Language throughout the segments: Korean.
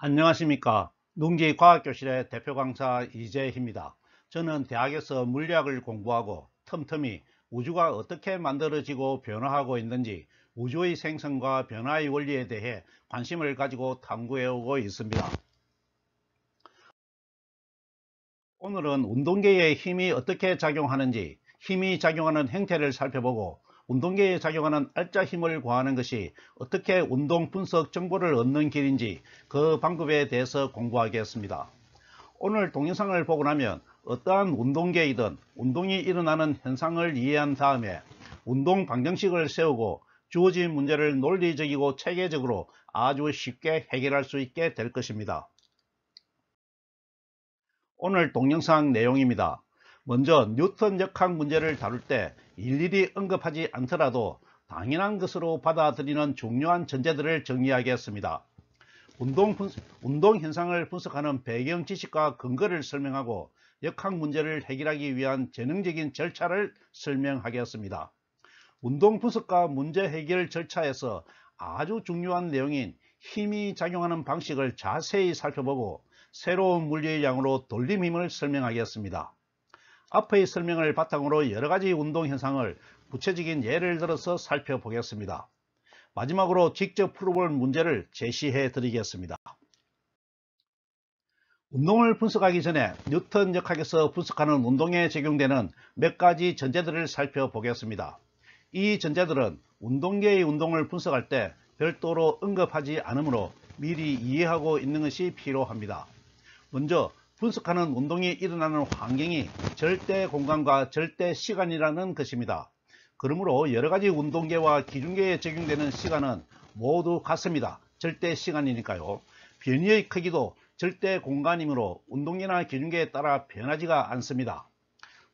안녕하십니까. 농기과학교실의 대표 강사 이재희입니다. 저는 대학에서 물리학을 공부하고 틈틈이 우주가 어떻게 만들어지고 변화하고 있는지 우주의 생성과 변화의 원리에 대해 관심을 가지고 탐구해 오고 있습니다. 오늘은 운동계의 힘이 어떻게 작용하는지, 힘이 작용하는 행태를 살펴보고 운동계에 작용하는 알짜 힘을 구하는 것이 어떻게 운동 분석 정보를 얻는 길인지 그 방법에 대해서 공부하겠습니다. 오늘 동영상을 보고 나면 어떠한 운동계이든 운동이 일어나는 현상을 이해한 다음에 운동 방정식을 세우고 주어진 문제를 논리적이고 체계적으로 아주 쉽게 해결할 수 있게 될 것입니다. 오늘 동영상 내용입니다. 먼저 뉴턴 역학 문제를 다룰 때 일일이 언급하지 않더라도 당연한 것으로 받아들이는 중요한 전제들을 정리하겠습니다. 운동 현상을 분석하는 배경 지식과 근거를 설명하고 역학 문제를 해결하기 위한 재능적인 절차를 설명하겠습니다. 운동 분석과 문제 해결 절차에서 아주 중요한 내용인 힘이 작용하는 방식을 자세히 살펴보고 새로운 물리량으로 돌림 힘을 설명하겠습니다. 앞의 설명을 바탕으로 여러가지 운동 현상을 구체적인 예를 들어서 살펴보겠습니다. 마지막으로 직접 풀어볼 문제를 제시해 드리겠습니다. 운동을 분석하기 전에 뉴턴 역학에서 분석하는 운동에 적용되는 몇 가지 전제들을 살펴보겠습니다. 이 전제들은 운동계의 운동을 분석할 때 별도로 언급하지 않으므로 미리 이해하고 있는 것이 필요합니다. 먼저 분석하는 운동이 일어나는 환경이 절대 공간과 절대 시간이라는 것입니다. 그러므로 여러가지 운동계와 기준계에 적용되는 시간은 모두 같습니다. 절대 시간이니까요. 변이의 크기도 절대 공간이므로 운동계나 기준계에 따라 변하지가 않습니다.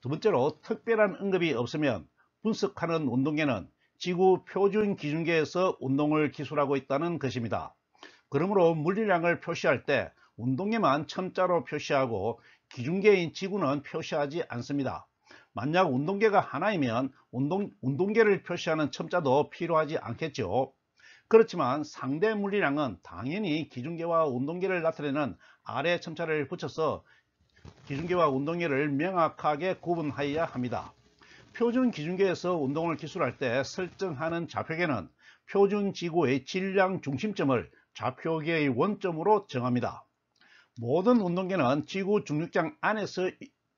두 번째로 특별한 언급이 없으면 분석하는 운동계는 지구 표준 기준계에서 운동을 기술하고 있다는 것입니다. 그러므로 물리량을 표시할 때 운동계만 첨자로 표시하고 기준계인 지구는 표시하지 않습니다. 만약 운동계가 하나이면 운동계를 표시하는 첨자도 필요하지 않겠죠. 그렇지만 상대 물리량은 당연히 기준계와 운동계를 나타내는 아래 첨자를 붙여서 기준계와 운동계를 명확하게 구분하여야 합니다. 표준 기준계에서 운동을 기술할 때 설정하는 좌표계는 표준 지구의 질량 중심점을 좌표계의 원점으로 정합니다. 모든 운동계는 지구 중력장 안에서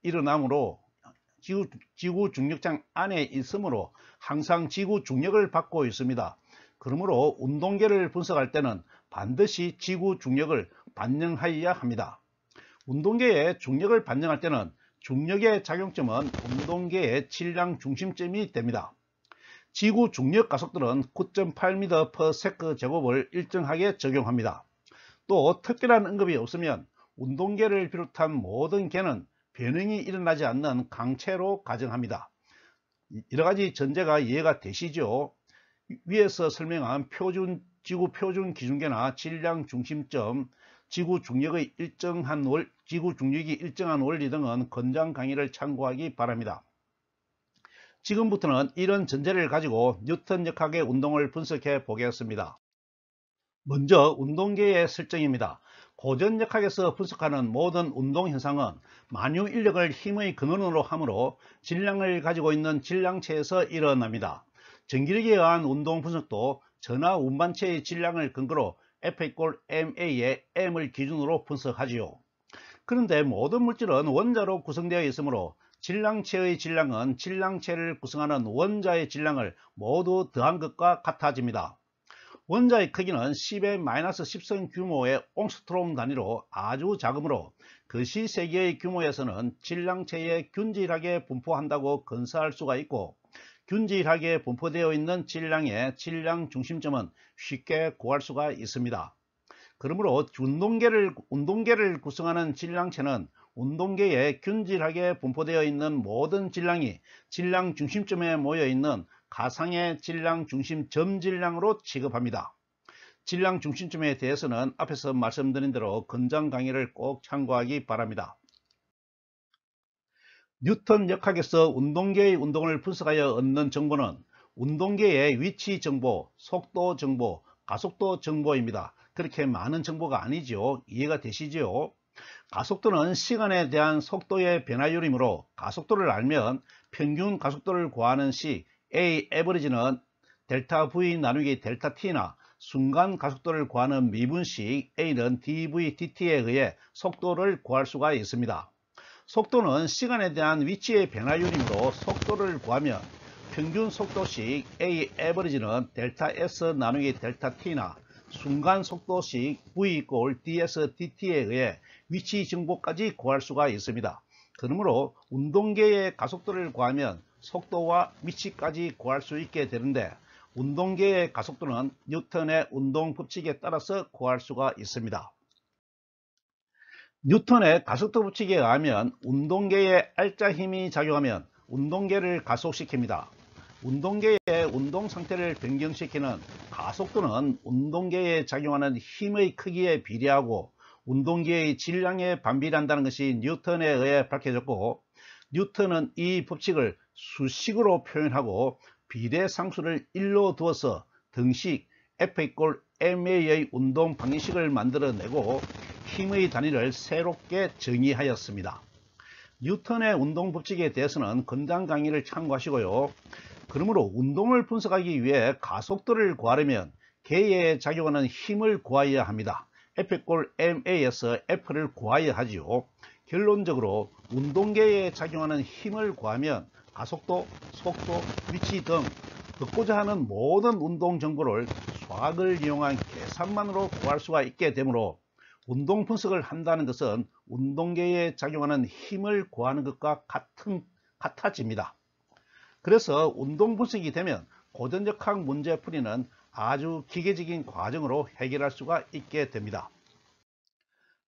일어나므로 지구 중력장 안에 있으므로 항상 지구 중력을 받고 있습니다. 그러므로 운동계를 분석할 때는 반드시 지구 중력을 반영하여야 합니다. 운동계의 중력을 반영할 때는 중력의 작용점은 운동계의 질량 중심점이 됩니다. 지구 중력 가속도는 9.8m/s 제곱을 일정하게 적용합니다. 또 특별한 언급이 없으면 운동계를 비롯한 모든 계는 변형이 일어나지 않는 강체로 가정합니다. 여러가지 전제가 이해가 되시죠? 위에서 설명한 지구 표준 기준계나 질량 중심점, 지구 중력이 일정한 원리 등은 건장 강의를 참고하기 바랍니다. 지금부터는 이런 전제를 가지고 뉴턴 역학의 운동을 분석해 보겠습니다. 먼저 운동계의 설정입니다. 고전 역학에서 분석하는 모든 운동 현상은 만유 인력을 힘의 근원으로 하므로 질량을 가지고 있는 질량체에서 일어납니다. 전기력에 의한 운동 분석도 전하 운반체의 질량을 근거로 F=ma의 m을 기준으로 분석하지요. 그런데 모든 물질은 원자로 구성되어 있으므로 질량체의 질량은 질량체를 구성하는 원자의 질량을 모두 더한 것과 같아집니다. 원자의 크기는 10의 -10선 규모의 옹스트롬 단위로 아주 작으므로 거시세계의 규모에서는 질량체에 균질하게 분포한다고 건사할 수가 있고, 균질하게 분포되어 있는 질량의 질량 중심점은 쉽게 구할 수가 있습니다. 그러므로 운동계를 구성하는 질량체는 운동계에 균질하게 분포되어 있는 모든 질량이 질량 중심점에 모여 있는 가상의 질량 중심점 질량으로 취급합니다. 질량 중심점에 대해서는 앞에서 말씀드린 대로 건장 강의를 꼭 참고하기 바랍니다. 뉴턴 역학에서 운동계의 운동을 분석하여 얻는 정보는 운동계의 위치 정보, 속도 정보, 가속도 정보입니다. 그렇게 많은 정보가 아니죠. 이해가 되시죠? 가속도는 시간에 대한 속도의 변화율이므로 가속도를 알면 평균 가속도를 구하는 시 A 에버리지는 델타 V 나누기 델타 T나 순간 가속도를 구하는 미분식 A는 dV dt에 의해 속도를 구할 수가 있습니다. 속도는 시간에 대한 위치의 변화율이므로 속도를 구하면 평균 속도식 A 에버리지는 델타 S 나누기 델타 T나 순간 속도식 V 이꼴 ds dt에 의해 위치 정보까지 구할 수가 있습니다. 그러므로 운동계의 가속도를 구하면 속도와 위치까지 구할 수 있게 되는데 운동계의 가속도는 뉴턴의 운동 법칙에 따라서 구할 수가 있습니다. 뉴턴의 가속도 법칙에 의하면 운동계에 알짜 힘이 작용하면 운동계를 가속시킵니다. 운동계의 운동 상태를 변경시키는 가속도는 운동계에 작용하는 힘의 크기에 비례하고 운동계의 질량에 반비례한다는 것이 뉴턴에 의해 밝혀졌고, 뉴턴은 이 법칙을 수식으로 표현하고 비례상수를 1로 두어서 등식 F 이꼴 ma의 운동 방정식을 만들어내고 힘의 단위를 새롭게 정의하였습니다. 뉴턴의 운동 법칙에 대해서는 건강 강의를 참고하시고요. 그러므로 운동을 분석하기 위해 가속도를 구하려면 계에 작용하는 힘을 구하여야 합니다. F 이꼴 ma에서 F를 구하여야 하지요. 결론적으로 운동계에 작용하는 힘을 구하면 가속도, 속도, 위치 등 듣고자 하는 모든 운동 정보를 수학을 이용한 계산만으로 구할 수가 있게 되므로 운동 분석을 한다는 것은 운동계에 작용하는 힘을 구하는 것과 같아집니다. 그래서 운동 분석이 되면 고전적학 문제풀이는 아주 기계적인 과정으로 해결할 수가 있게 됩니다.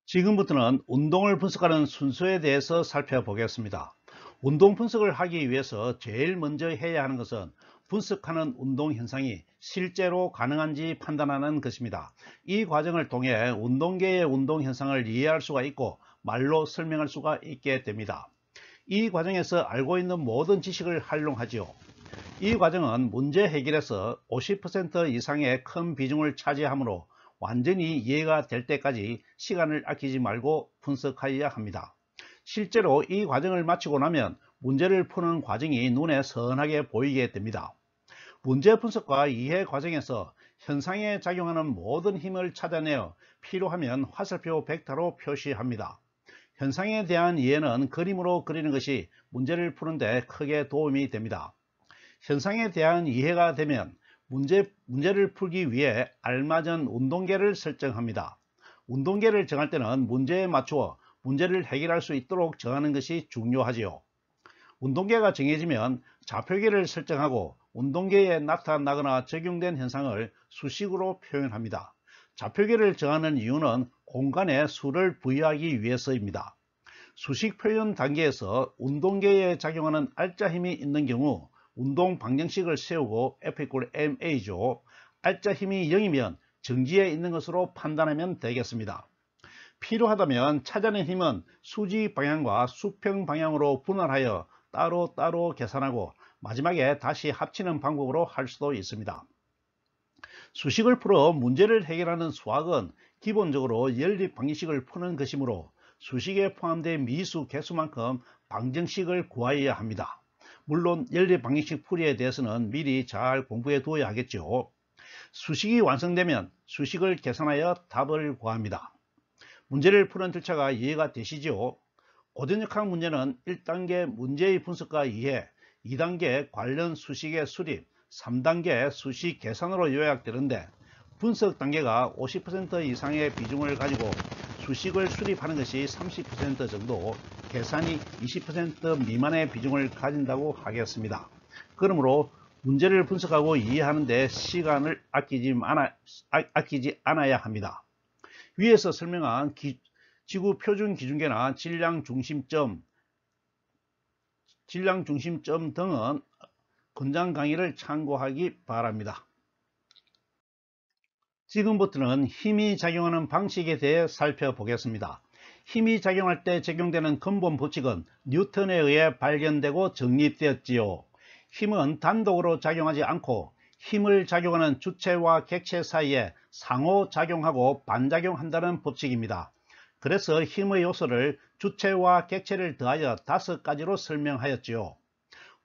지금부터는 운동을 분석하는 순서에 대해서 살펴보겠습니다. 운동 분석을 하기 위해서 제일 먼저 해야 하는 것은 분석하는 운동 현상이 실제로 가능한지 판단하는 것입니다. 이 과정을 통해 운동계의 운동 현상을 이해할 수가 있고 말로 설명할 수가 있게 됩니다. 이 과정에서 알고 있는 모든 지식을 활용하지요. 이 과정은 문제 해결에서 50% 이상의 큰 비중을 차지하므로 완전히 이해가 될 때까지 시간을 아끼지 말고 분석하여야 합니다. 실제로 이 과정을 마치고 나면 문제를 푸는 과정이 눈에 선하게 보이게 됩니다. 문제 분석과 이해 과정에서 현상에 작용하는 모든 힘을 찾아내어 필요하면 화살표 벡터로 표시합니다. 현상에 대한 이해는 그림으로 그리는 것이 문제를 푸는 데 크게 도움이 됩니다. 현상에 대한 이해가 되면 문제를 풀기 위해 알맞은 운동계를 설정합니다. 운동계를 정할 때는 문제에 맞추어 문제를 해결할 수 있도록 정하는 것이 중요하지요. 운동계가 정해지면 좌표계를 설정하고 운동계에 나타나거나 적용된 현상을 수식으로 표현합니다. 좌표계를 정하는 이유는 공간에 수를 부여하기 위해서입니다. 수식 표현 단계에서 운동계에 작용하는 알짜 힘이 있는 경우 운동 방정식을 세우고 F 이꼴 ma죠. 알짜 힘이 0이면 정지에 있는 것으로 판단하면 되겠습니다. 필요하다면 찾아낸 힘은 수직 방향과 수평 방향으로 분할하여 따로 계산하고 마지막에 다시 합치는 방법으로 할 수도 있습니다. 수식을 풀어 문제를 해결하는 수학은 기본적으로 연립 방정식을 푸는 것이므로 수식에 포함된 미수 개수만큼 방정식을 구하여야 합니다. 물론 연립 방정식 풀이에 대해서는 미리 잘 공부해 두어야 하겠죠. 수식이 완성되면 수식을 계산하여 답을 구합니다. 문제를 푸는 절차가 이해가 되시죠? 고전역학 문제는 1단계 문제의 분석과 이해, 2단계 관련 수식의 수립, 3단계 수식 계산으로 요약되는데 분석 단계가 50% 이상의 비중을 가지고 수식을 수립하는 것이 30% 정도, 계산이 20% 미만의 비중을 가진다고 하겠습니다. 그러므로 문제를 분석하고 이해하는 데 시간을 아끼지 않아야 합니다. 위에서 설명한 지구 표준 기준계나 질량 중심점 등은 권장 강의를 참고하기 바랍니다. 지금부터는 힘이 작용하는 방식에 대해 살펴보겠습니다. 힘이 작용할 때 적용되는 근본 법칙은 뉴턴에 의해 발견되고 정립되었지요. 힘은 단독으로 작용하지 않고 힘을 작용하는 주체와 객체 사이에 상호작용하고 반작용한다는 법칙입니다. 그래서 힘의 요소를 주체와 객체를 더하여 5가지로 설명하였지요.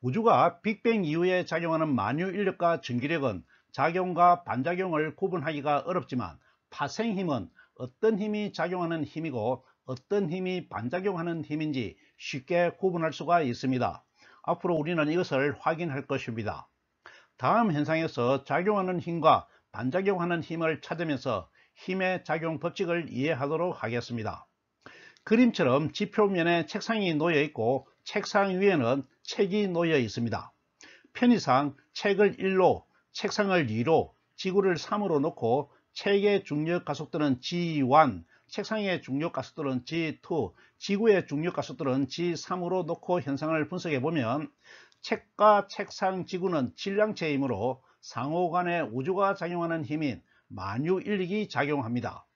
우주가 빅뱅 이후에 작용하는 만유 인력과 전기력은 작용과 반작용을 구분하기가 어렵지만 파생힘은 어떤 힘이 작용하는 힘이고 어떤 힘이 반작용하는 힘인지 쉽게 구분할 수가 있습니다. 앞으로 우리는 이것을 확인할 것입니다. 다음 현상에서 작용하는 힘과 반작용하는 힘을 찾으면서 힘의 작용 법칙을 이해하도록 하겠습니다. 그림처럼 지표면에 책상이 놓여 있고 책상 위에는 책이 놓여 있습니다. 편의상 책을 1로, 책상을 2로, 지구를 3으로 놓고 책의 중력 가속도는 G1, 책상의 중력 가속도는 G2, 지구의 중력 가속도는 G3으로 놓고 현상을 분석해 보면 책과 책상, 지구는 질량체이므로 상호간에 우주가 작용하는 힘인 만유 인력이 작용합니다.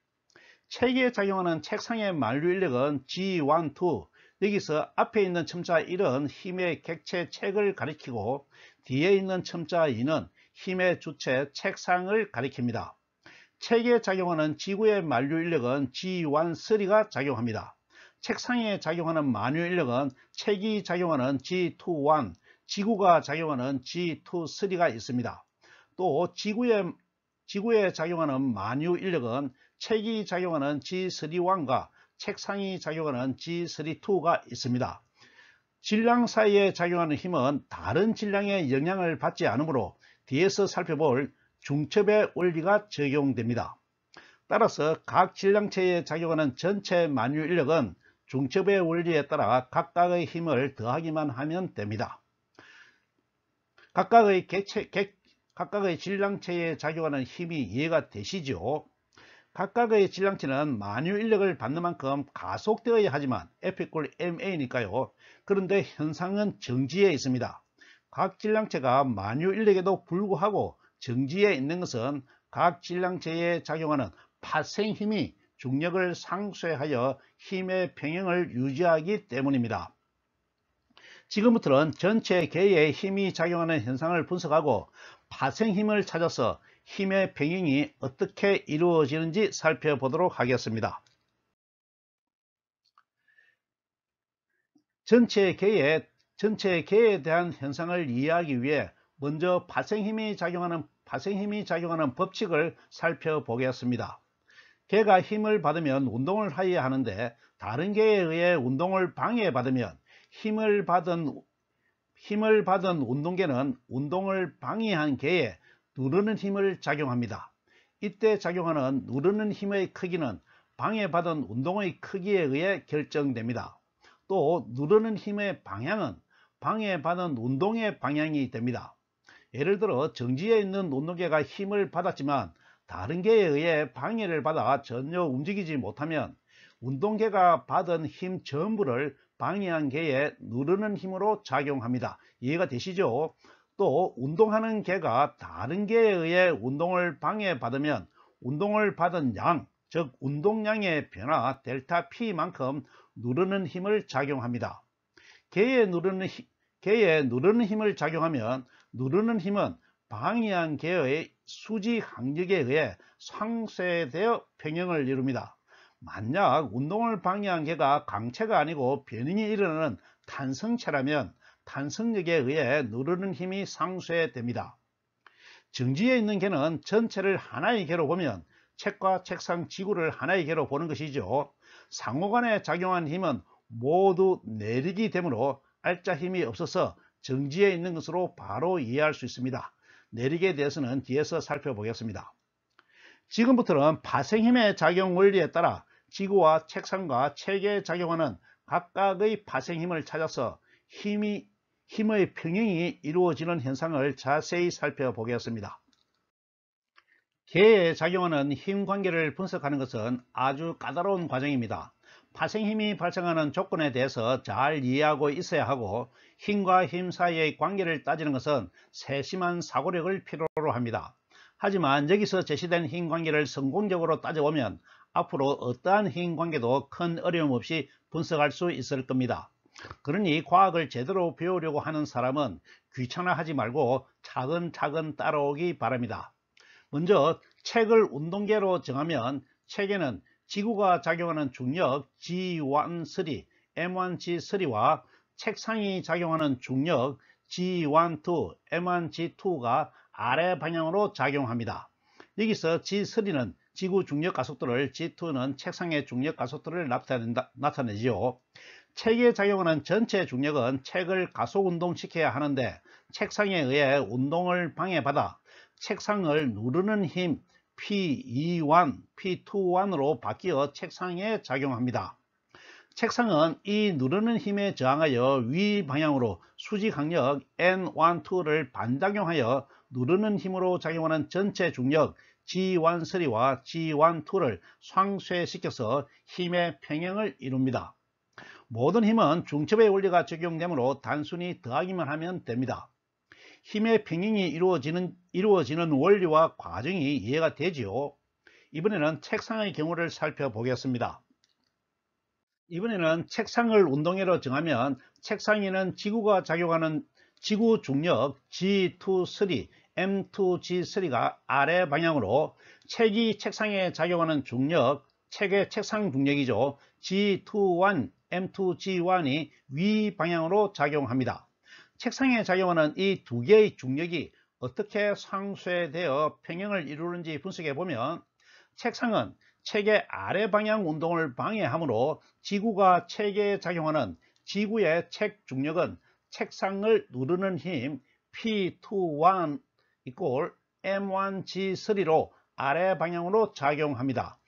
책에 작용하는 책상의 만류 인력은 G1, 2, 여기서 앞에 있는 첨자 1은 힘의 객체 책을 가리키고 뒤에 있는 첨자 2는 힘의 주체 책상을 가리킵니다. 책에 작용하는 지구의 만류 인력은 G1, 3가 작용합니다. 책상에 작용하는 만유 인력은 책이 작용하는 G2, 1, 지구가 작용하는 G2, 3가 있습니다. 또 지구에 작용하는 만유 인력은 책이 작용하는 G3,1과 책상이 작용하는 G3,2가 있습니다. 질량 사이에 작용하는 힘은 다른 질량의 영향을 받지 않으므로 뒤에서 살펴볼 중첩의 원리가 적용됩니다. 따라서 각 질량체에 작용하는 전체 만유 인력은 중첩의 원리에 따라 각각의 힘을 더하기만 하면 됩니다. 각각의 질량체에 작용하는 힘이 이해가 되시죠? 각각의 질량체는 만유 인력을 받는 만큼 가속되어야 하지만 F = ma니까요. 그런데 현상은 정지에 있습니다. 각 질량체가 만유 인력에도 불구하고 정지에 있는 것은 각 질량체에 작용하는 파생 힘이 중력을 상쇄하여 힘의 평형을 유지하기 때문입니다. 지금부터는 전체 계에 힘이 작용하는 현상을 분석하고 파생 힘을 찾아서 힘의 평형이 어떻게 이루어지는지 살펴보도록 하겠습니다. 전체 계에 대한 현상을 이해하기 위해 먼저 파생 힘이 작용하는 법칙을 살펴보겠습니다. 개가 힘을 받으면 운동을 하여야 하는데 다른 개에 의해 운동을 방해받으면 힘을 받은 운동개는 운동을 방해한 개에 누르는 힘을 작용합니다. 이때 작용하는 누르는 힘의 크기는 방해받은 운동의 크기에 의해 결정됩니다. 또 누르는 힘의 방향은 방해받은 운동의 방향이 됩니다. 예를 들어 정지에 있는 운동개가 힘을 받았지만 다른 개에 의해 방해를 받아 전혀 움직이지 못하면 운동개가 받은 힘 전부를 방해한 개에 누르는 힘으로 작용합니다. 이해가 되시죠? 또 운동하는 개가 다른 개에 의해 운동을 방해받으면 운동을 받은 양, 즉 운동량의 변화 델타 P만큼 누르는 힘을 작용합니다. 개에 누르는 힘을 작용하면 누르는 힘은 방해한 개의 수지 항력에 의해 상쇄되어 평형을 이룹니다. 만약 운동을 방해한 개가 강체가 아니고 변형이 일어나는 탄성체라면 탄성력에 의해 누르는 힘이 상쇄됩니다. 정지에 있는 개는 전체를 하나의 개로 보면 책과 책상, 지구를 하나의 개로 보는 것이죠. 상호간에 작용한 힘은 모두 내리기 되므로 알짜 힘이 없어서 정지에 있는 것으로 바로 이해할 수 있습니다. 내리기에 대해서는 뒤에서 살펴보겠습니다. 지금부터는 파생힘의 작용 원리에 따라 지구와 책상과 책에 작용하는 각각의 파생힘을 찾아서 힘의 평형이 이루어지는 현상을 자세히 살펴보겠습니다. 개에 작용하는 힘 관계를 분석하는 것은 아주 까다로운 과정입니다. 파생힘이 발생하는 조건에 대해서 잘 이해하고 있어야 하고 힘과 힘 사이의 관계를 따지는 것은 세심한 사고력을 필요로 합니다. 하지만 여기서 제시된 힘 관계를 성공적으로 따져보면 앞으로 어떠한 힘 관계도 큰 어려움 없이 분석할 수 있을 겁니다. 그러니 과학을 제대로 배우려고 하는 사람은 귀찮아하지 말고 차근차근 따라오기 바랍니다. 먼저 책을 운동계로 정하면 책에는 지구가 작용하는 중력 G1, 3, M1G3와 책상이 작용하는 중력 G12, M1G2가 아래 방향으로 작용합니다. 여기서 G3는 지구 중력 가속도를, G2는 책상의 중력 가속도를 나타내지요. 책에 작용하는 전체 중력은 책을 가속 운동시켜야 하는데 책상에 의해 운동을 방해받아 책상을 누르는 힘 P21, P21으로 바뀌어 책상에 작용합니다. 책상은 이 누르는 힘에 저항하여 위 방향으로 수직 강력 N12를 반작용하여 누르는 힘으로 작용하는 전체 중력 G13와 G12를 상쇄시켜서 힘의 평형을 이룹니다. 모든 힘은 중첩의 원리가 적용되므로 단순히 더하기만 하면 됩니다. 힘의 평형이 이루어지는 원리와 과정이 이해가 되지요. 이번에는 책상의 경우를 살펴보겠습니다. 이번에는 책상을 운동회로 정하면 책상 위는 지구가 작용하는 지구 중력 G2, 3, M2G3가 아래 방향으로 책이 책상에 작용하는 중력, 책의 책상 중력이죠. G21, M2G1이 위 방향으로 작용합니다. 책상에 작용하는 이 두 개의 중력이 어떻게 상쇄되어 평형을 이루는지 분석해 보면 책상은 책의 아래 방향 운동을 방해하므로 지구가 책에 작용하는 지구의 책 중력은 책상을 누르는 힘 P21 M1G3로 아래 방향으로 작용합니다.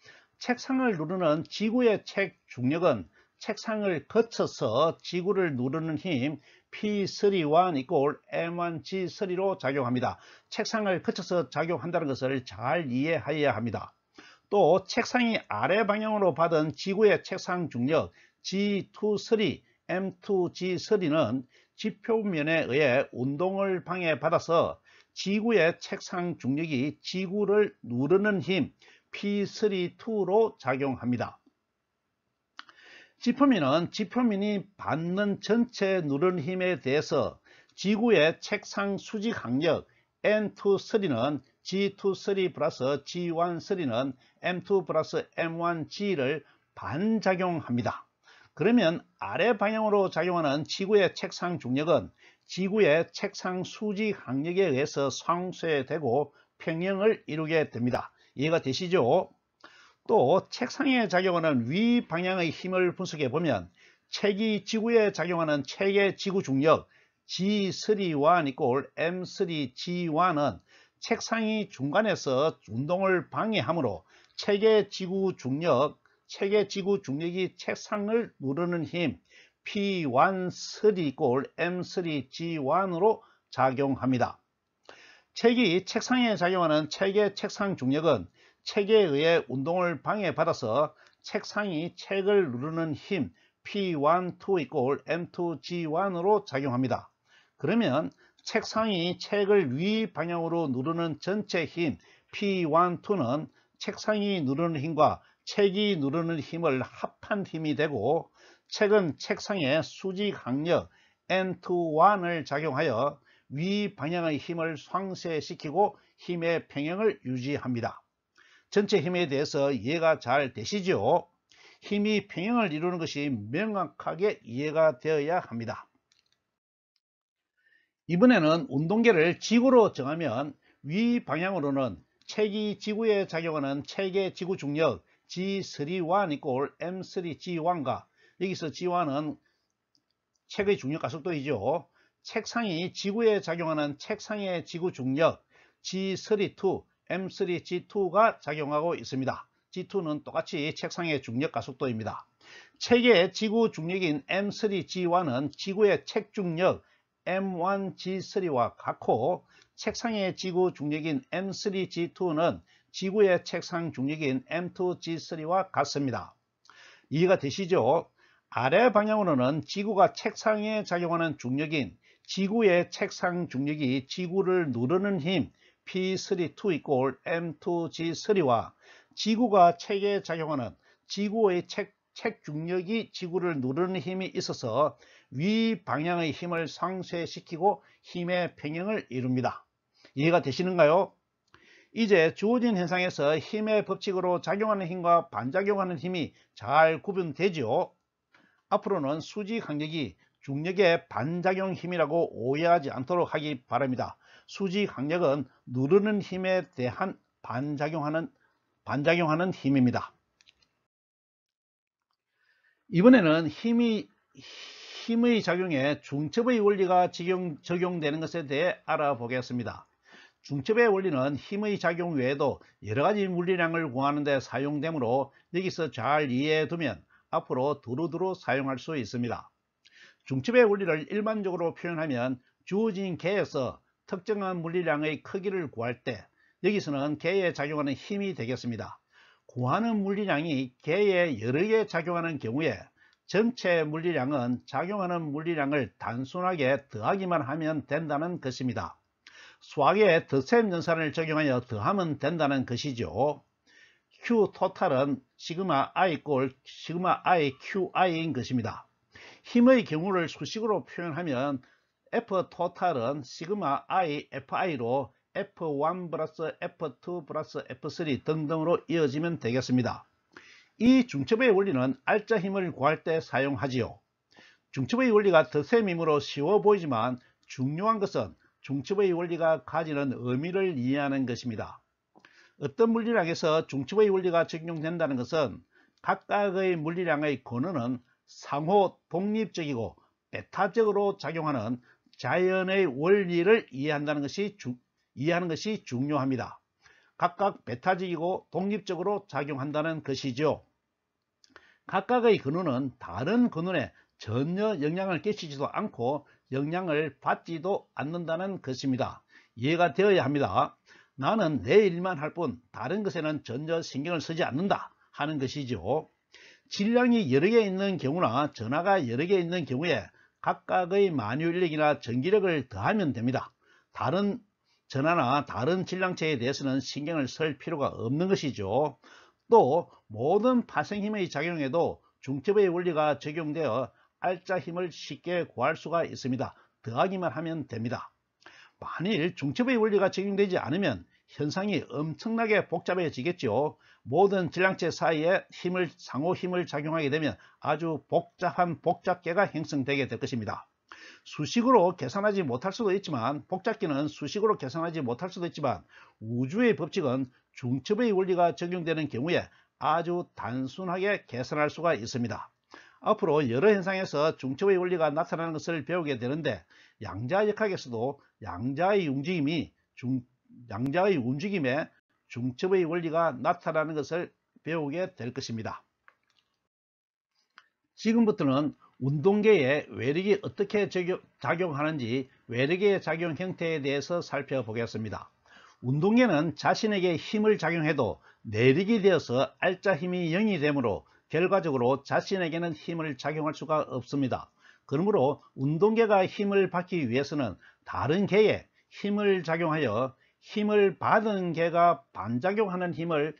책상을 누르는 지구의 책 중력은 책상을 거쳐서 지구를 누르는 힘 P31 M1G3로 작용합니다. 책상을 거쳐서 작용한다는 것을 잘 이해해야 합니다. 또 책상이 아래 방향으로 받은 지구의 책상 중력 G23, M2G3는 지표면에 의해 운동을 방해받아서 지구의 책상 중력이 지구를 누르는 힘 P32로 작용합니다. 지표면은 지표면이 받는 전체 누르는 힘에 대해서 지구의 책상 수직 항력 N23는 G23 플러스 G13는 M2 플러스 M1G를 반작용합니다. 그러면 아래 방향으로 작용하는 지구의 책상 중력은 지구의 책상 수직 항력에 의해서 상쇄되고 평형을 이루게 됩니다. 이해가 되시죠? 또 책상에 작용하는 위 방향의 힘을 분석해 보면 책이 지구에 작용하는 책의 지구 중력 G31 M3G1은 책상이 중간에서 운동을 방해하므로 책의 지구 중력이 책상을 누르는 힘 P13 M3G1으로 작용합니다. 책이 책상에 작용하는 책의 책상 중력은 책에 의해 운동을 방해받아서 책상이 책을 누르는 힘 P12 M2G1으로 작용합니다. 그러면 책상이 책을 위 방향으로 누르는 전체 힘 P12는 책상이 누르는 힘과 책이 누르는 힘을 합한 힘이 되고 책은 책상의 수직 항력 N21을 작용하여 위 방향의 힘을 상쇄시키고 힘의 평형을 유지합니다. 전체 힘에 대해서 이해가 잘 되시죠? 힘이 평형을 이루는 것이 명확하게 이해가 되어야 합니다. 이번에는 운동계를 지구로 정하면 위 방향으로는 책이 지구에 작용하는 책의 지구 중력 G31 M3G1과 여기서 G1은 책의 중력 가속도이죠. 책상이 지구에 작용하는 책상의 지구 중력 G32 M3G2가 작용하고 있습니다. G2는 똑같이 책상의 중력 가속도입니다. 책의 지구 중력인 M3G1은 지구의 책 중력 M1G3와 같고 책상의 지구 중력인 M3G2는 지구의 책상 중력인 M2G3와 같습니다. 이해가 되시죠? 아래 방향으로는 지구가 책상에 작용하는 중력인 지구의 책상 중력이 지구를 누르는 힘 P32 M2G3와 지구가 책에 작용하는 지구의 책 중력이 지구를 누르는 힘이 있어서 위 방향의 힘을 상쇄시키고 힘의 평형을 이룹니다. 이해가 되시는가요? 이제 주어진 현상에서 힘의 법칙으로 작용하는 힘과 반작용하는 힘이 잘 구분되죠. 앞으로는 수직 항력이 중력의 반작용 힘이라고 오해하지 않도록 하기 바랍니다. 수직 항력은 누르는 힘에 대한 반작용하는 힘입니다. 이번에는 힘의 작용에 중첩의 원리가 적용되는 것에 대해 알아보겠습니다. 중첩의 원리는 힘의 작용 외에도 여러가지 물리량을 구하는 데 사용되므로 여기서 잘 이해해 두면 앞으로 두루두루 사용할 수 있습니다. 중첩의 원리를 일반적으로 표현하면 주어진 개에서 특정한 물리량의 크기를 구할 때 여기서는 개에 작용하는 힘이 되겠습니다. 구하는 물리량이 개에 여러 개 작용하는 경우에 전체 물리량은 작용하는 물리량을 단순하게 더하기만 하면 된다는 것입니다. 수학에 덧셈 연산을 적용하여 더하면 된다는 것이죠. Q 토탈은 시그마 I 꼴 시그마 I QI인 것입니다. 힘의 경우를 수식으로 표현하면 F 토탈은 시그마 I FI로 F1 플러스 F2 플러스 F3 등등으로 이어지면 되겠습니다. 이 중첩의 원리는 알짜 힘을 구할 때 사용하지요. 중첩의 원리가 덧셈이므로 쉬워 보이지만 중요한 것은 중첩의 원리가 가지는 의미를 이해하는 것입니다. 어떤 물리량에서 중첩의 원리가 적용된다는 것은 각각의 물리량의 근원은 상호 독립적이고 배타적으로 작용하는 자연의 원리를 이해하는 것이 중요합니다. 각각 배타적이고 독립적으로 작용한다는 것이죠. 각각의 근원은 다른 근원에 전혀 영향을 끼치지도 않고 영향을 받지도 않는다는 것입니다. 이해가 되어야 합니다. 나는 내 일만 할 뿐 다른 것에는 전혀 신경을 쓰지 않는다 하는 것이죠. 질량이 여러 개 있는 경우나 전하가 여러 개 있는 경우에 각각의 만유인력이나 전기력을 더하면 됩니다. 다른 전하나 다른 질량체에 대해서는 신경을 쓸 필요가 없는 것이죠. 또 모든 파생힘의 작용에도 중첩의 원리가 적용되어 알짜 힘을 쉽게 구할 수가 있습니다. 더하기만 하면 됩니다. 만일 중첩의 원리가 적용되지 않으면 현상이 엄청나게 복잡해지겠죠. 모든 질량체 사이에 상호 힘을 작용하게 되면 아주 복잡한 복잡계가 형성되게 될 것입니다. 수식으로 계산하지 못할 수도 있지만 복잡계는 수식으로 계산하지 못할 수도 있지만 우주의 법칙은 중첩의 원리가 적용되는 경우에 아주 단순하게 계산할 수가 있습니다. 앞으로 여러 현상에서 중첩의 원리가 나타나는 것을 배우게 되는데 양자역학에서도 양자의 움직임에 중첩의 원리가 나타나는 것을 배우게 될 것입니다. 지금부터는 운동계에 외력이 어떻게 작용하는지 외력의 작용 형태에 대해서 살펴보겠습니다. 운동계는 자신에게 힘을 작용해도 내력이 되어서 알짜 힘이 0이 되므로 결과적으로 자신에게는 힘을 작용할 수가 없습니다. 그러므로 운동계가 힘을 받기 위해서는 다른 계에 힘을 작용하여 힘을 받은 계가 반작용하는 힘을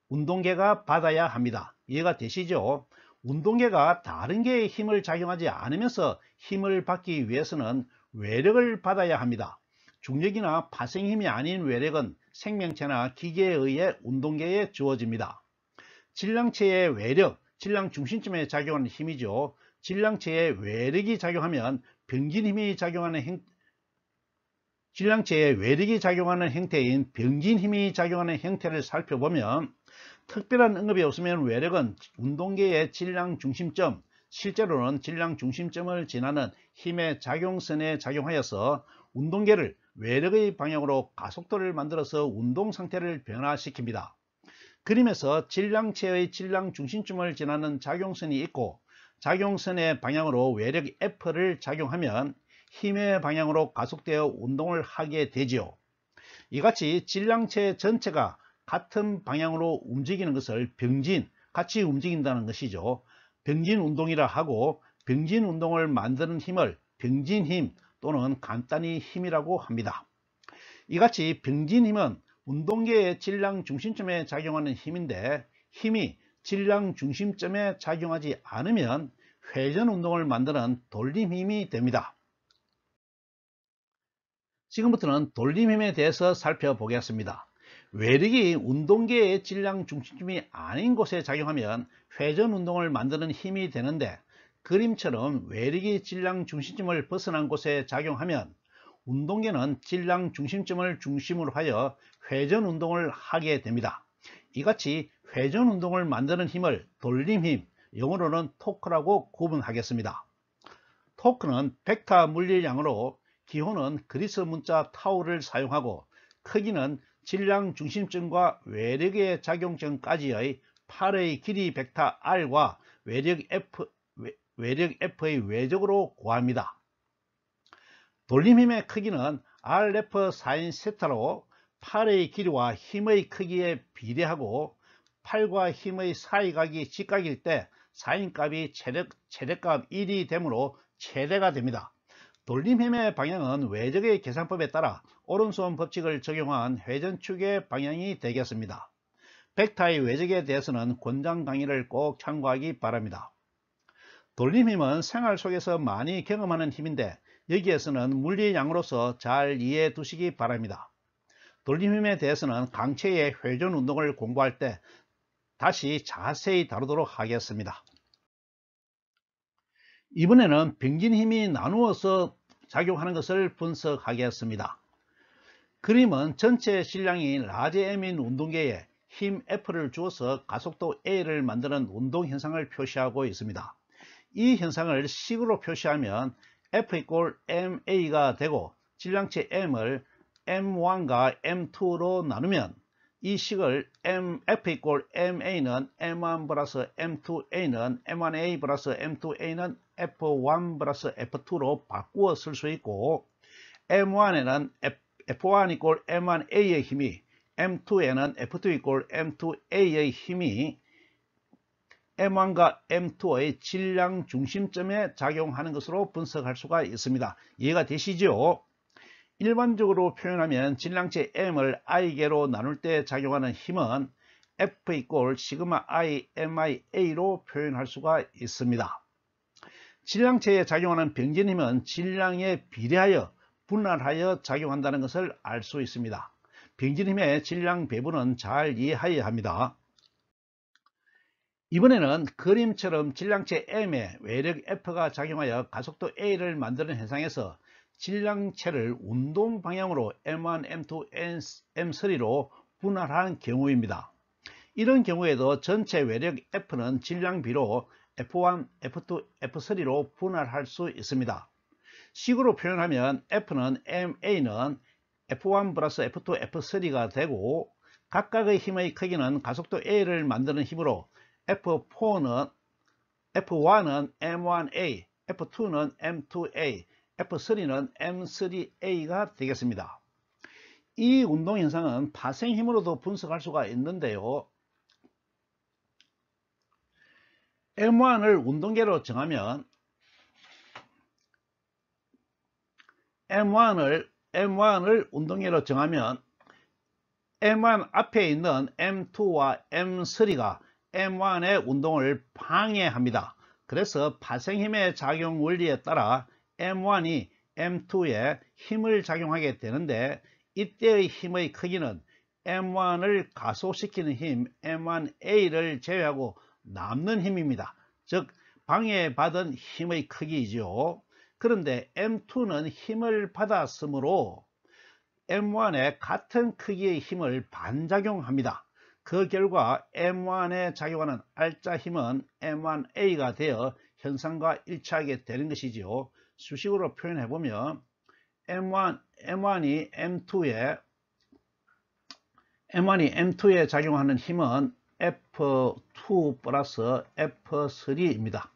운동계가 받아야 합니다. 이해가 되시죠? 운동계가 다른 계에 힘을 작용하지 않으면서 힘을 받기 위해서는 외력을 받아야 합니다. 중력이나 파생힘이 아닌 외력은 생명체나 기계에 의해 운동계에 주어집니다. 질량체의 외력, 질량 중심점에 작용하는 힘이죠. 질량체의 외력이 작용하면 질량체의 외력이 작용하는 형태인 병진힘이 작용하는 형태를 살펴보면 특별한 응급이 없으면 외력은 운동계의 질량 중심점, 실제로는 질량 중심점을 지나는 힘의 작용선에 작용하여서 운동계를 외력의 방향으로 가속도를 만들어서 운동 상태를 변화시킵니다. 그림에서 질량체의 질량 중심점을 지나는 작용선이 있고 작용선의 방향으로 외력 F를 작용하면 힘의 방향으로 가속되어 운동을 하게 되지요. 이같이 질량체 전체가 같은 방향으로 움직이는 것을 같이 움직인다는 것이죠. 병진 운동이라 하고 병진 운동을 만드는 힘을 병진힘 또는 간단히 힘이라고 합니다. 이같이 병진힘은 운동계의 질량 중심점에 작용하는 힘인데 힘이 질량 중심점에 작용하지 않으면 회전 운동을 만드는 돌림 힘이 됩니다. 지금부터는 돌림 힘에 대해서 살펴보겠습니다. 외력이 운동계의 질량 중심점이 아닌 곳에 작용하면 회전 운동을 만드는 힘이 되는데, 그림처럼 외력이 질량 중심점을 벗어난 곳에 작용하면 운동계는 질량 중심점을 중심으로 하여 회전 운동을 하게 됩니다. 이같이 회전 운동을 만드는 힘을 돌림 힘, 영어로는 토크라고 구분하겠습니다. 토크는 벡터 물리량으로 기호는 그리스 문자 타우를 사용하고 크기는 질량 중심점과 외력의 작용점까지의 팔의 길이 벡터 r과 외력 F의 외적으로 구합니다. 돌림힘의 크기는 Rf sin 세타로 팔의 길이와 힘의 크기에 비례하고, 팔과 힘의 사이각이 직각일 때 사인값이 최대값 1이 되므로 최대가 됩니다. 돌림힘의 방향은 외적의 계산법에 따라 오른손 법칙을 적용한 회전축의 방향이 되겠습니다. 벡터의 외적에 대해서는 권장 강의를 꼭 참고하기 바랍니다. 돌림힘은 생활 속에서 많이 경험하는 힘인데, 여기에서는 물리량으로서 잘 이해해 두시기 바랍니다. 돌림힘에 대해서는 강체의 회전 운동을 공부할 때 다시 자세히 다루도록 하겠습니다. 이번에는 병진 힘이 나누어서 작용하는 것을 분석하겠습니다. 그림은 전체 질량이 라지 M인 운동계에 힘 F를 주어서 가속도 A를 만드는 운동 현상을 표시하고 있습니다. 이 현상을 식으로 표시하면 F 이꼴 MA가 되고, 질량체 M을 M1과 M2로 나누면 이 식을 F 이꼴 MA는 M1 플러스 M2A는 M1A 플러스 M2A는 F1 플러스 F2로 바꾸어 쓸 수 있고, M1에는 F1 이꼴 M1A의 힘이, M2에는 F2 이꼴 M2A의 힘이 M1과 M2의 질량 중심점에 작용하는 것으로 분석할 수가 있습니다. 이해가 되시죠? 일반적으로 표현하면 질량체 M을 I개로 나눌 때 작용하는 힘은 F 이꼴 시그마 I MIA로 표현할 수가 있습니다. 질량체에 작용하는 병진 힘은 질량에 비례하여 분할하여 작용한다는 것을 알 수 있습니다. 병진 힘의 질량 배분은 잘 이해하여야 합니다. 이번에는 그림처럼 질량체 M에 외력 F가 작용하여 가속도 A를 만드는 현상에서 질량체를 운동 방향으로 M1, M2, M3로 분할한 경우입니다. 이런 경우에도 전체 외력 F는 질량비로 F1, F2, F3로 분할할 수 있습니다. 식으로 표현하면 F는 MA는 F1 플러스 F2, F3가 되고, 각각의 힘의 크기는 가속도 A를 만드는 힘으로 F1은 M1A, F2는 M2A, F3는 M3A가 되겠습니다. 이 운동 현상은 파생 힘으로도 분석할 수가 있는데요. M1을 운동계로 정하면 M1을 운동계로 정하면 M1 앞에 있는 M2와 M3가 M1의 운동을 방해합니다. 그래서 파생힘의 작용 원리에 따라 M1이 M2에 힘을 작용하게 되는데, 이때의 힘의 크기는 M1을 가속시키는 힘 M1A를 제외하고 남는 힘입니다. 즉 방해받은 힘의 크기이죠. 그런데 M2는 힘을 받았으므로 M1에 같은 크기의 힘을 반작용합니다. 그 결과 M1에 작용하는 R자 힘은 M1A가 되어 현상과 일치하게 되는 것이지요. 수식으로 표현해보면 M1이 M2에 작용하는 힘은 F2 플러스 F3입니다.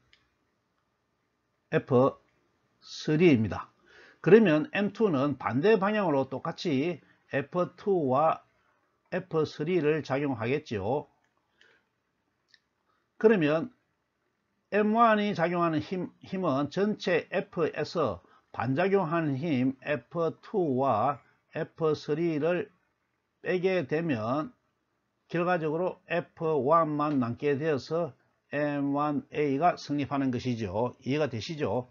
F3입니다. 그러면 M2는 반대 방향으로 똑같이 F2와 F3를 작용하겠죠. 그러면 M1이 작용하는 힘은 전체 F에서 반작용하는 힘 F2와 F3를 빼게 되면 결과적으로 F1만 남게 되어서 M1A가 성립하는 것이죠. 이해가 되시죠?